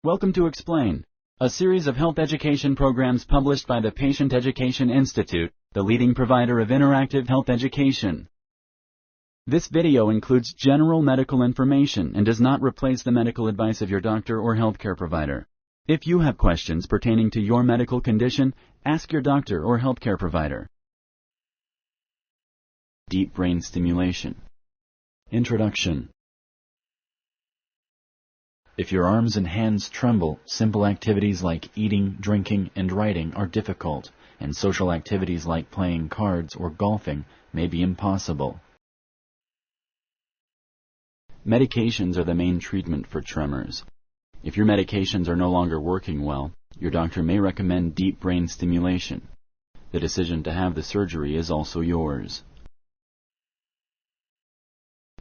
Welcome to Explain, a series of health education programs published by the Patient Education Institute, the leading provider of interactive health education. This video includes general medical information and does not replace the medical advice of your doctor or healthcare provider. If you have questions pertaining to your medical condition, ask your doctor or healthcare provider. Deep Brain Stimulation. Introduction. If your arms and hands tremble, simple activities like eating, drinking, and writing are difficult, and social activities like playing cards or golfing may be impossible. Medications are the main treatment for tremors. If your medications are no longer working well, your doctor may recommend deep brain stimulation. The decision to have the surgery is also yours.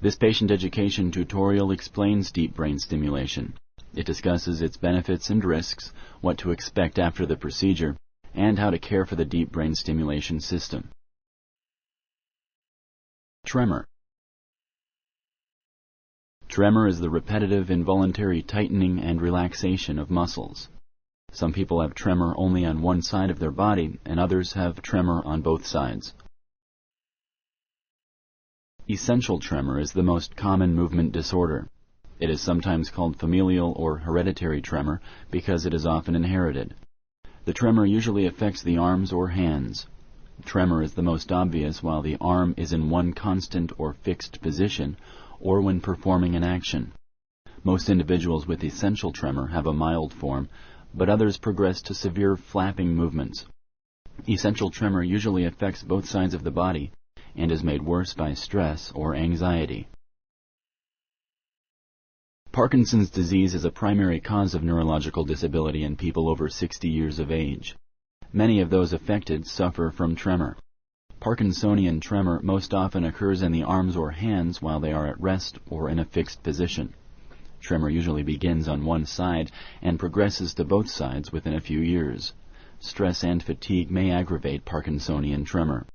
This patient education tutorial explains deep brain stimulation. It discusses its benefits and risks, what to expect after the procedure, and how to care for the deep brain stimulation system. Tremor. Tremor is the repetitive involuntary tightening and relaxation of muscles. Some people have tremor only on one side of their body, and others have tremor on both sides. Essential tremor is the most common movement disorder. It is sometimes called familial or hereditary tremor because it is often inherited. The tremor usually affects the arms or hands. Tremor is the most obvious while the arm is in one constant or fixed position or when performing an action. Most individuals with essential tremor have a mild form, but others progress to severe flapping movements. Essential tremor usually affects both sides of the body and is made worse by stress or anxiety. Parkinson's disease is a primary cause of neurological disability in people over 60 years of age. Many of those affected suffer from tremor. Parkinsonian tremor most often occurs in the arms or hands while they are at rest or in a fixed position. Tremor usually begins on one side and progresses to both sides within a few years. Stress and fatigue may aggravate Parkinsonian tremor.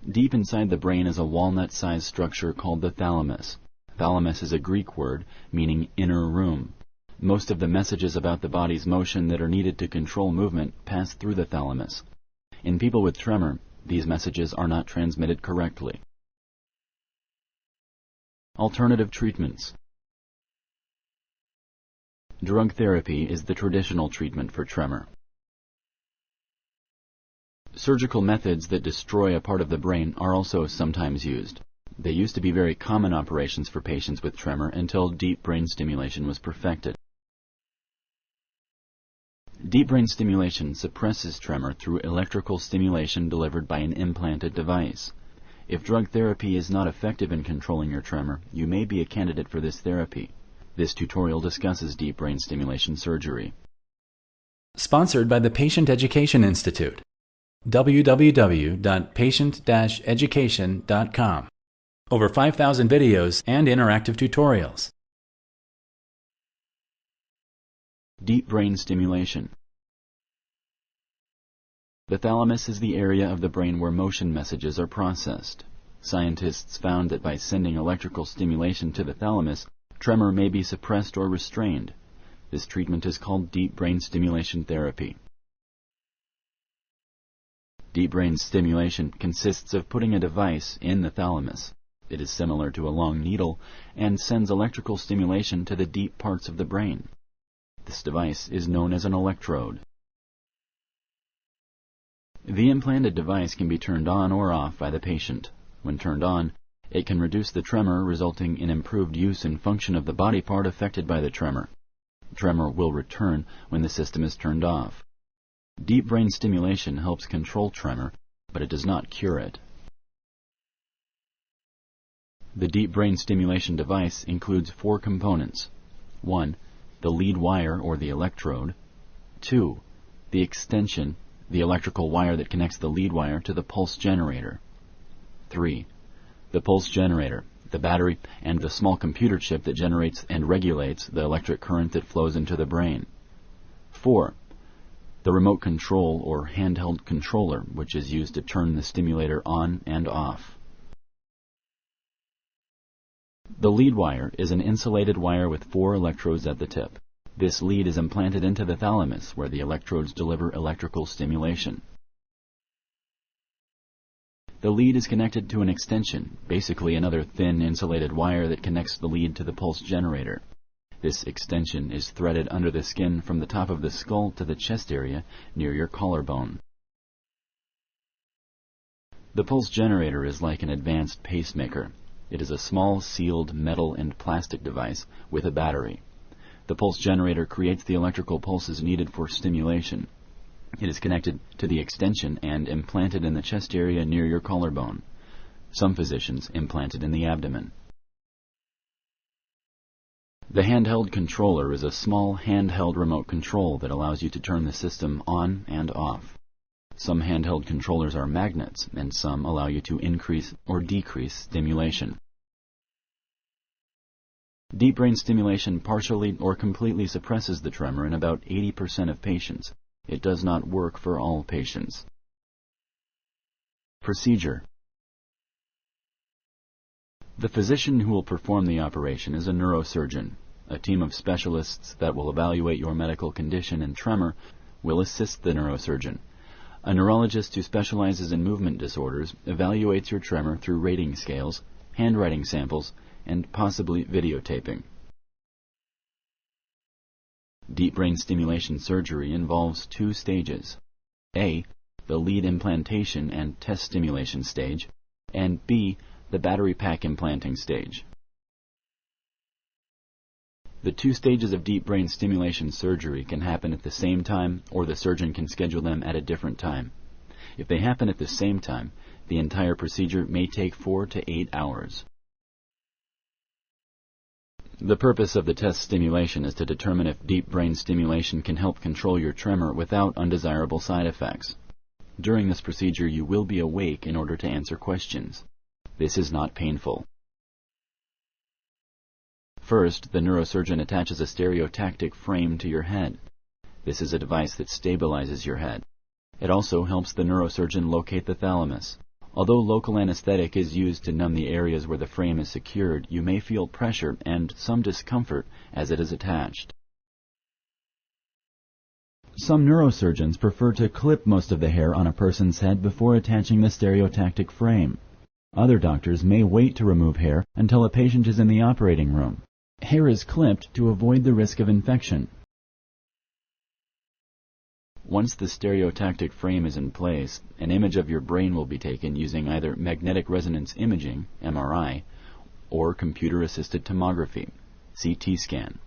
Deep inside the brain is a walnut-sized structure called the thalamus. Thalamus is a Greek word meaning inner room. Most of the messages about the body's motion that are needed to control movement pass through the thalamus. In people with tremor, these messages are not transmitted correctly. Alternative treatments. Drug therapy is the traditional treatment for tremor. Surgical methods that destroy a part of the brain are also sometimes used. They used to be very common operations for patients with tremor until deep brain stimulation was perfected. Deep brain stimulation suppresses tremor through electrical stimulation delivered by an implanted device. If drug therapy is not effective in controlling your tremor, you may be a candidate for this therapy. This tutorial discusses deep brain stimulation surgery. Sponsored by the Patient Education Institute. www.patient-education.com. Over 5,000 videos and interactive tutorials. Deep brain stimulation. The thalamus is the area of the brain where motion messages are processed. Scientists found that by sending electrical stimulation to the thalamus, tremor may be suppressed or restrained. This treatment is called deep brain stimulation therapy. Deep brain stimulation consists of putting a device in the thalamus. It is similar to a long needle and sends electrical stimulation to the deep parts of the brain. This device is known as an electrode. The implanted device can be turned on or off by the patient. When turned on, it can reduce the tremor, resulting in improved use and function of the body part affected by the tremor. Tremor will return when the system is turned off. Deep brain stimulation helps control tremor, but it does not cure it. The deep brain stimulation device includes 4 components. 1. The lead wire or the electrode. 2. The extension, the electrical wire that connects the lead wire to the pulse generator. 3. The pulse generator, the battery, and the small computer chip that generates and regulates the electric current that flows into the brain. 4. The remote control or handheld controller, which is used to turn the stimulator on and off. The lead wire is an insulated wire with 4 electrodes at the tip. This lead is implanted into the thalamus, where the electrodes deliver electrical stimulation. The lead is connected to an extension, basically another thin insulated wire that connects the lead to the pulse generator. This extension is threaded under the skin from the top of the skull to the chest area near your collarbone. The pulse generator is like an advanced pacemaker. It is a small sealed metal and plastic device with a battery. The pulse generator creates the electrical pulses needed for stimulation. It is connected to the extension and implanted in the chest area near your collarbone. Some physicians implant it in the abdomen. The handheld controller is a small handheld remote control that allows you to turn the system on and off. Some handheld controllers are magnets, and some allow you to increase or decrease stimulation. Deep brain stimulation partially or completely suppresses the tremor in about 80% of patients. It does not work for all patients. Procedure. The physician who will perform the operation is a neurosurgeon. A team of specialists that will evaluate your medical condition and tremor will assist the neurosurgeon. A neurologist who specializes in movement disorders evaluates your tremor through rating scales, handwriting samples, and possibly videotaping. Deep brain stimulation surgery involves 2 stages. A, the lead implantation and test stimulation stage, and B, the battery pack implanting stage. The 2 stages of deep brain stimulation surgery can happen at the same time, or the surgeon can schedule them at a different time. If they happen at the same time, the entire procedure may take 4 to 8 hours. The purpose of the test stimulation is to determine if deep brain stimulation can help control your tremor without undesirable side effects. During this procedure, you will be awake in order to answer questions. This is not painful. First, the neurosurgeon attaches a stereotactic frame to your head. This is a device that stabilizes your head. It also helps the neurosurgeon locate the thalamus. Although local anesthetic is used to numb the areas where the frame is secured, you may feel pressure and some discomfort as it is attached. Some neurosurgeons prefer to clip most of the hair on a person's head before attaching the stereotactic frame. Other doctors may wait to remove hair until a patient is in the operating room. Hair is clipped to avoid the risk of infection. Once the stereotactic frame is in place, an image of your brain will be taken using either magnetic resonance imaging, MRI, or computer-assisted tomography, CT scan.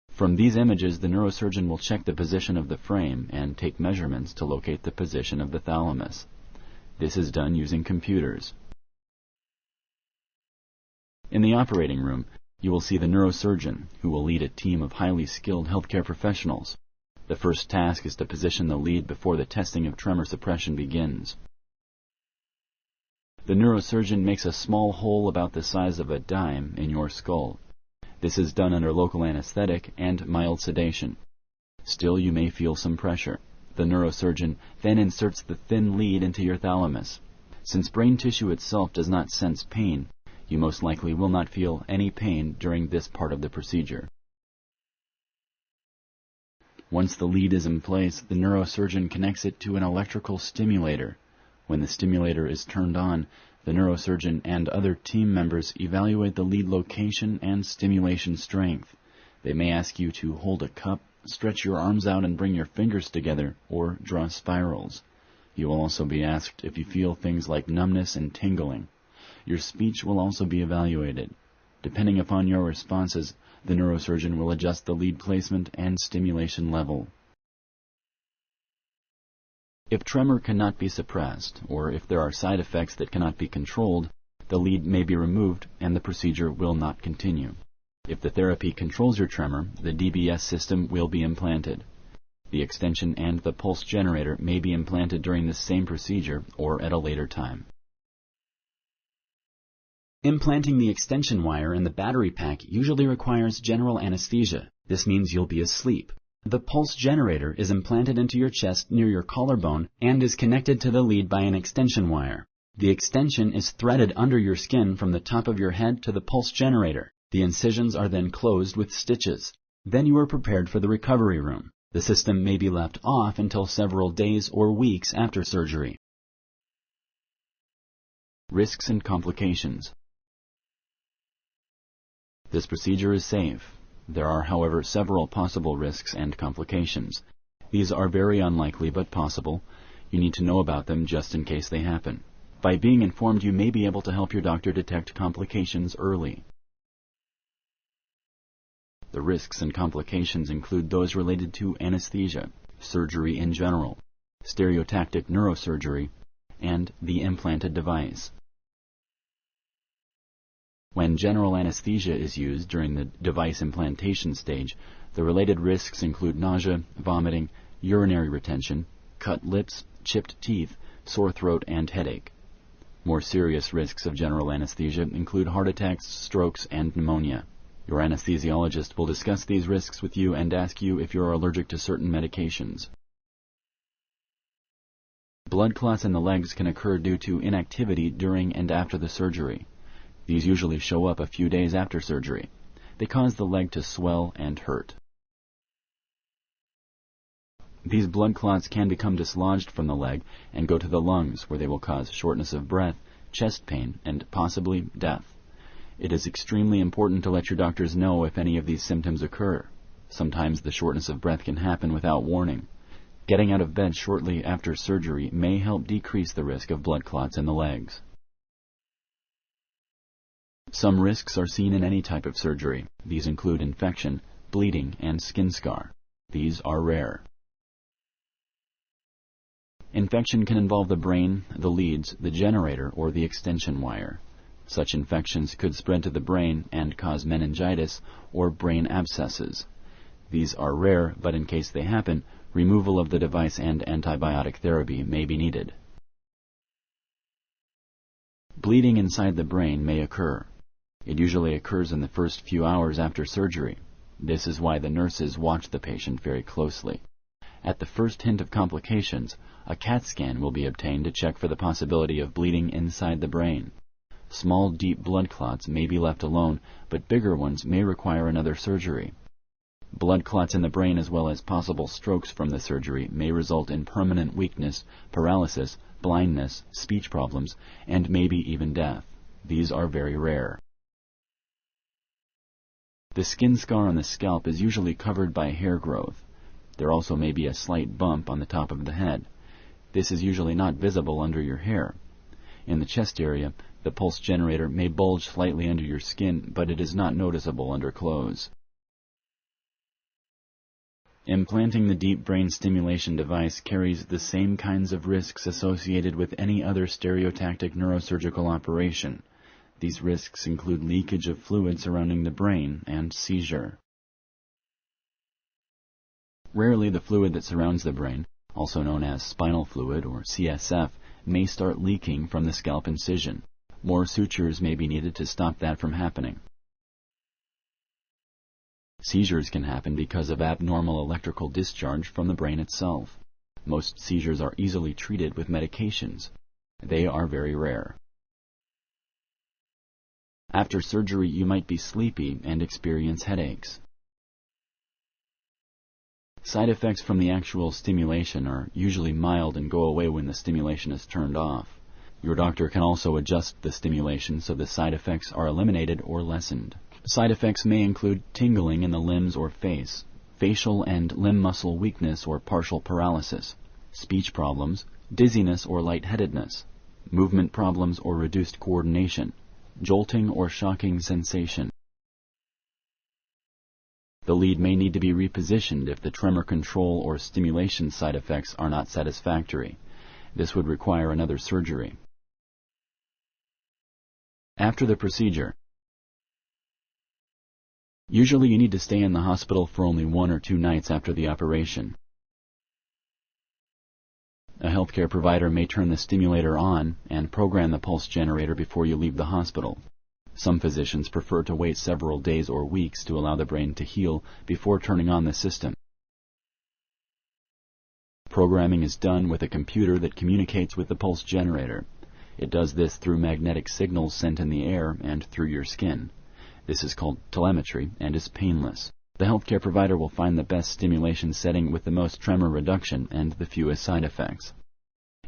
From these images, the neurosurgeon will check the position of the frame and take measurements to locate the position of the thalamus. This is done using computers. In the operating room, you will see the neurosurgeon, who will lead a team of highly skilled healthcare professionals. The first task is to position the lead before the testing of tremor suppression begins. The neurosurgeon makes a small hole about the size of a dime in your skull. This is done under local anesthetic and mild sedation. Still, you may feel some pressure. The neurosurgeon then inserts the thin lead into your thalamus. Since brain tissue itself does not sense pain, you most likely will not feel any pain during this part of the procedure. Once the lead is in place, the neurosurgeon connects it to an electrical stimulator. When the stimulator is turned on, the neurosurgeon and other team members evaluate the lead location and stimulation strength. They may ask you to hold a cup, stretch your arms out and bring your fingers together, or draw spirals. You will also be asked if you feel things like numbness and tingling. Your speech will also be evaluated. Depending upon your responses, the neurosurgeon will adjust the lead placement and stimulation level. If tremor cannot be suppressed, or if there are side effects that cannot be controlled, the lead may be removed and the procedure will not continue. If the therapy controls your tremor, the DBS system will be implanted. The extension and the pulse generator may be implanted during the same procedure or at a later time. Implanting the extension wire in the battery pack usually requires general anesthesia. This means you'll be asleep. The pulse generator is implanted into your chest near your collarbone and is connected to the lead by an extension wire. The extension is threaded under your skin from the top of your head to the pulse generator. The incisions are then closed with stitches. Then you are prepared for the recovery room. The system may be left off until several days or weeks after surgery. Risks and complications. This procedure is safe. There are, however, several possible risks and complications. These are very unlikely but possible. You need to know about them just in case they happen. By being informed, you may be able to help your doctor detect complications early. The risks and complications include those related to anesthesia, surgery in general, stereotactic neurosurgery, and the implanted device. When general anesthesia is used during the device implantation stage, the related risks include nausea, vomiting, urinary retention, cut lips, chipped teeth, sore throat, and headache. More serious risks of general anesthesia include heart attacks, strokes, and pneumonia. Your anesthesiologist will discuss these risks with you and ask you if you are allergic to certain medications. Blood clots in the legs can occur due to inactivity during and after the surgery. These usually show up a few days after surgery. They cause the leg to swell and hurt. These blood clots can become dislodged from the leg and go to the lungs, where they will cause shortness of breath, chest pain, and possibly death. It is extremely important to let your doctors know if any of these symptoms occur. Sometimes the shortness of breath can happen without warning. Getting out of bed shortly after surgery may help decrease the risk of blood clots in the legs. Some risks are seen in any type of surgery. These include infection, bleeding, and skin scar. These are rare. Infection can involve the brain, the leads, the generator, or the extension wire. Such infections could spread to the brain and cause meningitis or brain abscesses. These are rare, but in case they happen, removal of the device and antibiotic therapy may be needed. Bleeding inside the brain may occur. It usually occurs in the first few hours after surgery. This is why the nurses watch the patient very closely. At the first hint of complications, a CAT scan will be obtained to check for the possibility of bleeding inside the brain. Small, deep blood clots may be left alone, but bigger ones may require another surgery. Blood clots in the brain as well as possible strokes from the surgery may result in permanent weakness, paralysis, blindness, speech problems, and maybe even death. These are very rare. The skin scar on the scalp is usually covered by hair growth. There also may be a slight bump on the top of the head. This is usually not visible under your hair. In the chest area, the pulse generator may bulge slightly under your skin, but it is not noticeable under clothes. Implanting the deep brain stimulation device carries the same kinds of risks associated with any other stereotactic neurosurgical operation. These risks include leakage of fluid surrounding the brain and seizure. Rarely the fluid that surrounds the brain, also known as spinal fluid or CSF, may start leaking from the scalp incision. More sutures may be needed to stop that from happening. Seizures can happen because of abnormal electrical discharge from the brain itself. Most seizures are easily treated with medications. They are very rare. After surgery, you might be sleepy and experience headaches. Side effects from the actual stimulation are usually mild and go away when the stimulation is turned off. Your doctor can also adjust the stimulation so the side effects are eliminated or lessened. Side effects may include tingling in the limbs or face, facial and limb muscle weakness or partial paralysis, speech problems, dizziness or lightheadedness, movement problems or reduced coordination, jolting or shocking sensation. The lead may need to be repositioned if the tremor control or stimulation side effects are not satisfactory. This would require another surgery. After the procedure, usually you need to stay in the hospital for only 1 or 2 nights after the operation. A healthcare provider may turn the stimulator on and program the pulse generator before you leave the hospital. Some physicians prefer to wait several days or weeks to allow the brain to heal before turning on the system. Programming is done with a computer that communicates with the pulse generator. It does this through magnetic signals sent in the air and through your skin. This is called telemetry and is painless. The healthcare provider will find the best stimulation setting with the most tremor reduction and the fewest side effects.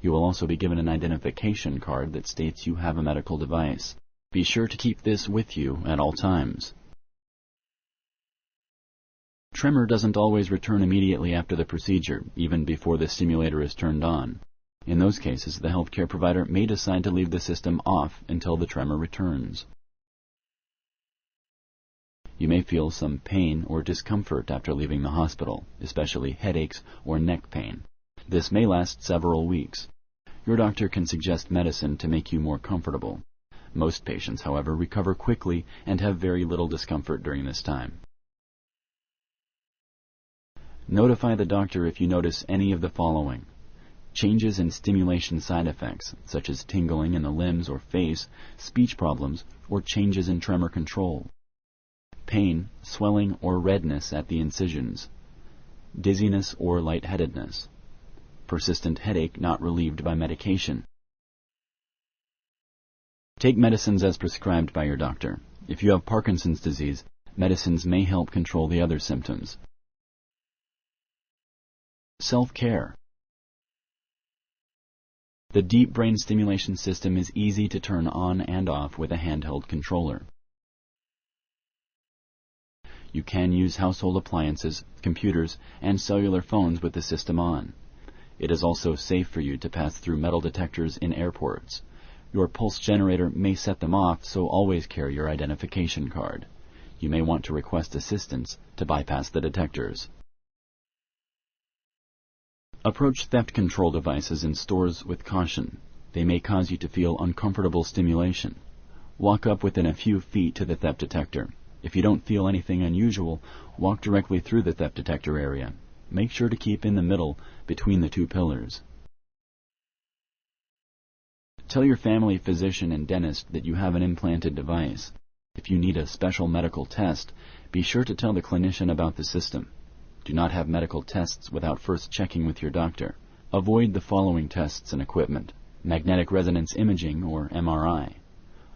You will also be given an identification card that states you have a medical device. Be sure to keep this with you at all times. Tremor doesn't always return immediately after the procedure, even before the stimulator is turned on. In those cases, the healthcare provider may decide to leave the system off until the tremor returns. You may feel some pain or discomfort after leaving the hospital, especially headaches or neck pain. This may last several weeks. Your doctor can suggest medicine to make you more comfortable. Most patients, however, recover quickly and have very little discomfort during this time. Notify the doctor if you notice any of the following: changes in stimulation side effects, such as tingling in the limbs or face, speech problems, or changes in tremor control; pain, swelling, or redness at the incisions; dizziness or lightheadedness; persistent headache not relieved by medication. Take medicines as prescribed by your doctor. If you have Parkinson's disease, medicines may help control the other symptoms. Self-care. The Deep Brain Stimulation system is easy to turn on and off with a handheld controller. You can use household appliances, computers, and cellular phones with the system on. It is also safe for you to pass through metal detectors in airports. Your pulse generator may set them off, so always carry your identification card. You may want to request assistance to bypass the detectors. Approach theft control devices in stores with caution. They may cause you to feel uncomfortable stimulation. Walk up within a few feet to the theft detector. If you don't feel anything unusual, walk directly through the theft detector area. Make sure to keep in the middle between the two pillars. Tell your family physician and dentist that you have an implanted device. If you need a special medical test, be sure to tell the clinician about the system. Do not have medical tests without first checking with your doctor. Avoid the following tests and equipment: magnetic resonance imaging or MRI,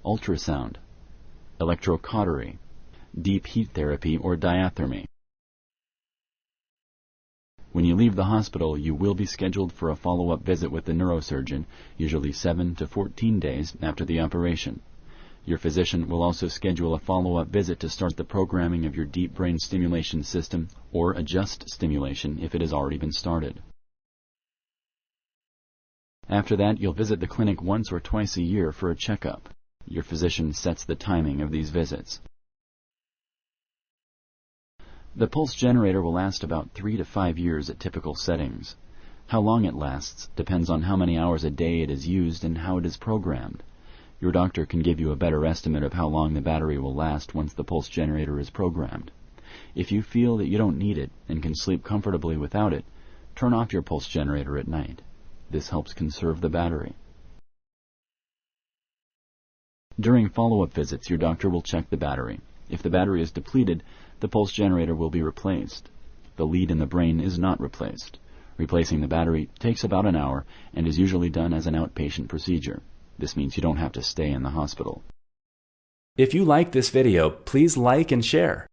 ultrasound, electrocautery, deep heat therapy or diathermy. When you leave the hospital, you will be scheduled for a follow-up visit with the neurosurgeon, usually 7 to 14 days after the operation. Your physician will also schedule a follow-up visit to start the programming of your deep brain stimulation system or adjust stimulation if it has already been started. After that, you'll visit the clinic once or twice a year for a checkup. Your physician sets the timing of these visits. The pulse generator will last about 3 to 5 years at typical settings. How long it lasts depends on how many hours a day it is used and how it is programmed. Your doctor can give you a better estimate of how long the battery will last once the pulse generator is programmed. If you feel that you don't need it and can sleep comfortably without it, turn off your pulse generator at night. This helps conserve the battery. During follow-up visits, your doctor will check the battery. If the battery is depleted, the pulse generator will be replaced. The lead in the brain is not replaced. Replacing the battery takes about an hour and is usually done as an outpatient procedure. This means you don't have to stay in the hospital. If you like this video, please like and share.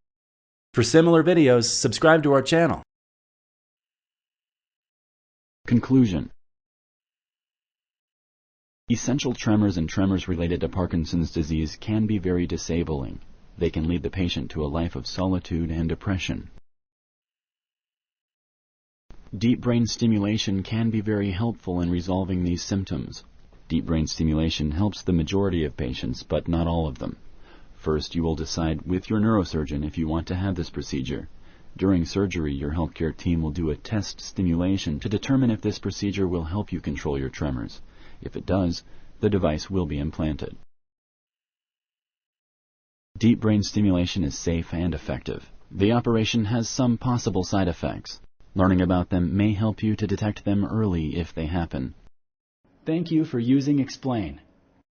For similar videos, subscribe to our channel. Conclusion. Essential tremors and tremors related to Parkinson's disease can be very disabling. They can lead the patient to a life of solitude and depression. Deep brain stimulation can be very helpful in resolving these symptoms. Deep brain stimulation helps the majority of patients, but not all of them. First, you will decide with your neurosurgeon if you want to have this procedure. During surgery, your healthcare team will do a test stimulation to determine if this procedure will help you control your tremors. If it does, the device will be implanted. Deep brain stimulation is safe and effective. The operation has some possible side effects. Learning about them may help you to detect them early if they happen. Thank you for using Explain.